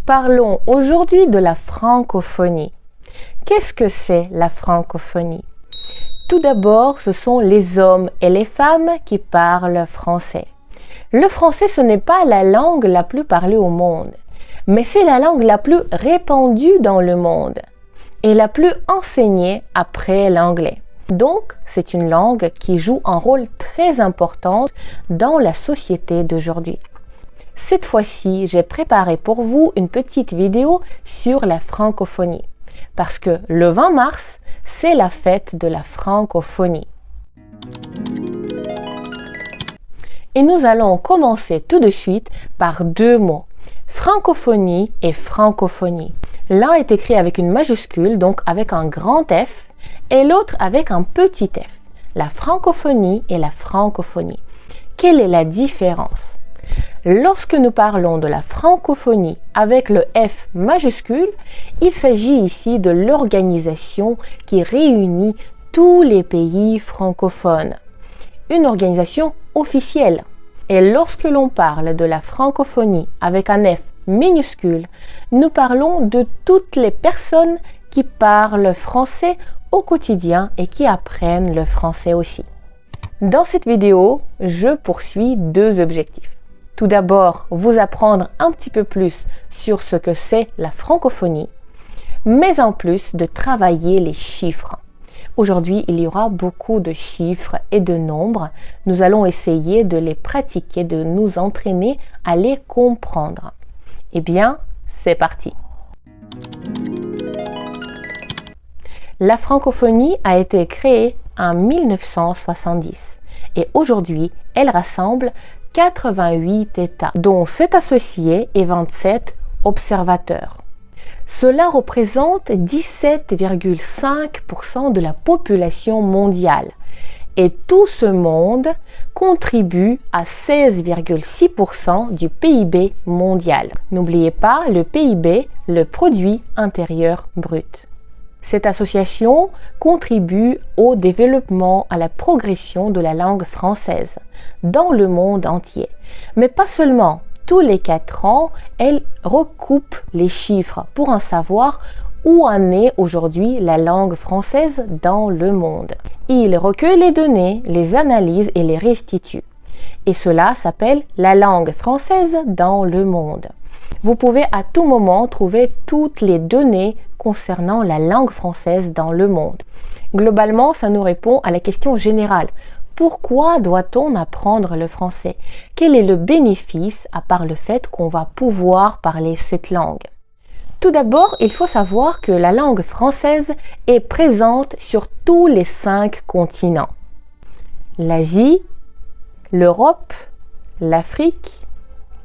Parlons aujourd'hui de la francophonie. Qu'est-ce que c'est la francophonie? Tout d'abord, ce sont les hommes et les femmes qui parlent français. Le français, ce n'est pas la langue la plus parlée au monde, mais c'est la langue la plus répandue dans le monde et la plus enseignée après l'anglais. Donc, c'est une langue qui joue un rôle très important dans la société d'aujourd'hui. Cette fois-ci, j'ai préparé pour vous une petite vidéo sur la francophonie, parce que le 20 mars, c'est la fête de la francophonie. Et nous allons commencer tout de suite par deux mots, francophonie et francophonie. L'un est écrit avec une majuscule, donc avec un grand F, et l'autre avec un petit f. La francophonie et la francophonie. Quelle est la différence? Lorsque nous parlons de la francophonie avec le F majuscule, il s'agit ici de l'organisation qui réunit tous les pays francophones. Une organisation officielle. Et lorsque l'on parle de la francophonie avec un F minuscule, nous parlons de toutes les personnes qui parlent français au quotidien et qui apprennent le français aussi. Dans cette vidéo, je poursuis deux objectifs. Tout d'abord, vous apprendre un petit peu plus sur ce que c'est la francophonie, mais en plus de travailler les chiffres. Aujourd'hui, il y aura beaucoup de chiffres et de nombres. Nous allons essayer de les pratiquer, de nous entraîner à les comprendre. Eh bien, c'est parti! La francophonie a été créée en 1970 et aujourd'hui, elle rassemble 88 États, dont 7 associés et 27 observateurs. Cela représente 17,5% de la population mondiale et tout ce monde contribue à 16,6% du PIB mondial. N'oubliez pas le PIB, le produit intérieur brut. Cette association contribue au développement, à la progression de la langue française dans le monde entier. Mais pas seulement. Tous les 4 ans, elle recoupe les chiffres pour en savoir où en est aujourd'hui la langue française dans le monde. Il recueille les données, les analyse et les restitue. Et cela s'appelle la langue française dans le monde. Vous pouvez à tout moment trouver toutes les données concernant la langue française dans le monde. Globalement, ça nous répond à la question générale. Pourquoi doit-on apprendre le français? Quel est le bénéfice à part le fait qu'on va pouvoir parler cette langue? Tout d'abord, il faut savoir que la langue française est présente sur tous les 5 continents. L'Asie, l'Europe, l'Afrique,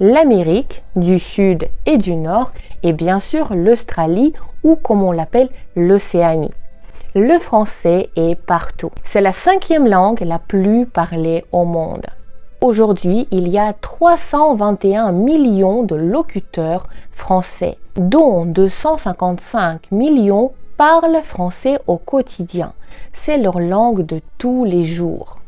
l'Amérique du Sud et du Nord et bien sûr l'Australie ou comme on l'appelle l'Océanie. Le français est partout. C'est la 5e langue la plus parlée au monde. Aujourd'hui, il y a 321 millions de locuteurs français, dont 255 millions parlent français au quotidien. C'est leur langue de tous les jours.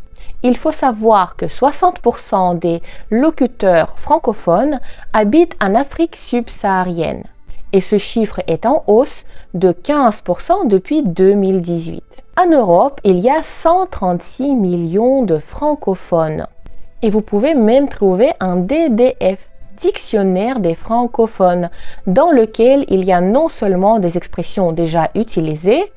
Il faut savoir que 60% des locuteurs francophones habitent en Afrique subsaharienne. Et ce chiffre est en hausse de 15% depuis 2018. En Europe, il y a 136 millions de francophones. Et vous pouvez même trouver un DDF, Dictionnaire des francophones, dans lequel il y a non seulement des expressions déjà utilisées,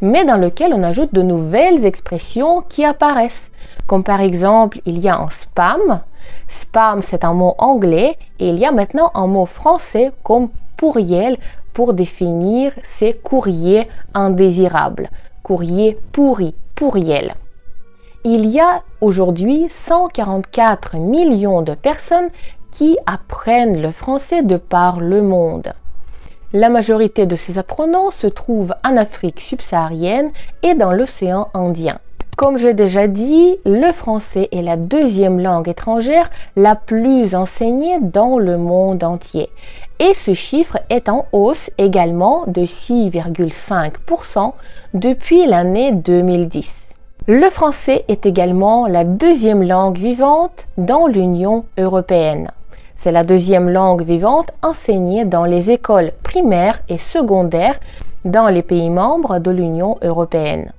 mais dans lequel on ajoute de nouvelles expressions qui apparaissent. Comme par exemple, il y a un spam. Spam, c'est un mot anglais et il y a maintenant un mot français comme pourriel pour définir ces courriers indésirables. Courrier pourri, pourriel. Il y a aujourd'hui 144 millions de personnes qui apprennent le français de par le monde. La majorité de ces apprenants se trouvent en Afrique subsaharienne et dans l'océan Indien. Comme j'ai déjà dit, le français est la 2e langue étrangère la plus enseignée dans le monde entier. Et ce chiffre est en hausse également de 6,5% depuis l'année 2010. Le français est également la 2e langue vivante dans l'Union européenne. C'est la deuxième langue vivante enseignée dans les écoles primaires et secondaires dans les pays membres de l'Union européenne.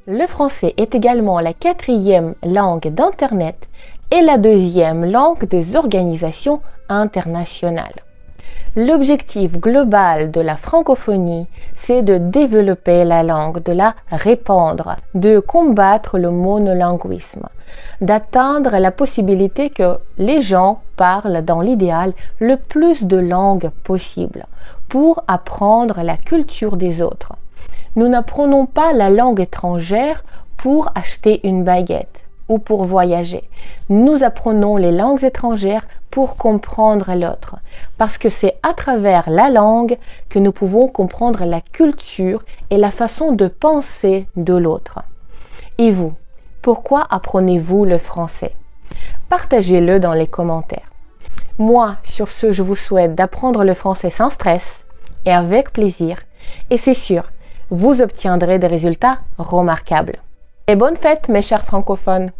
Le français est également la quatrième langue d'Internet et la deuxième langue des organisations internationales. L'objectif global de la francophonie, c'est de développer la langue, de la répandre, de combattre le monolinguisme, d'atteindre la possibilité que les gens parlent dans l'idéal le plus de langues possible pour apprendre la culture des autres. Nous n'apprenons pas la langue étrangère pour acheter une baguette ou pour voyager. Nous apprenons les langues étrangères pour comprendre l'autre, parce que c'est à travers la langue que nous pouvons comprendre la culture et la façon de penser de l'autre. Et vous, pourquoi apprenez-vous le français? Partagez-le dans les commentaires. Moi, sur ce, je vous souhaite d'apprendre le français sans stress et avec plaisir, et c'est sûr, vous obtiendrez des résultats remarquables. Et bonne fête, mes chers francophones!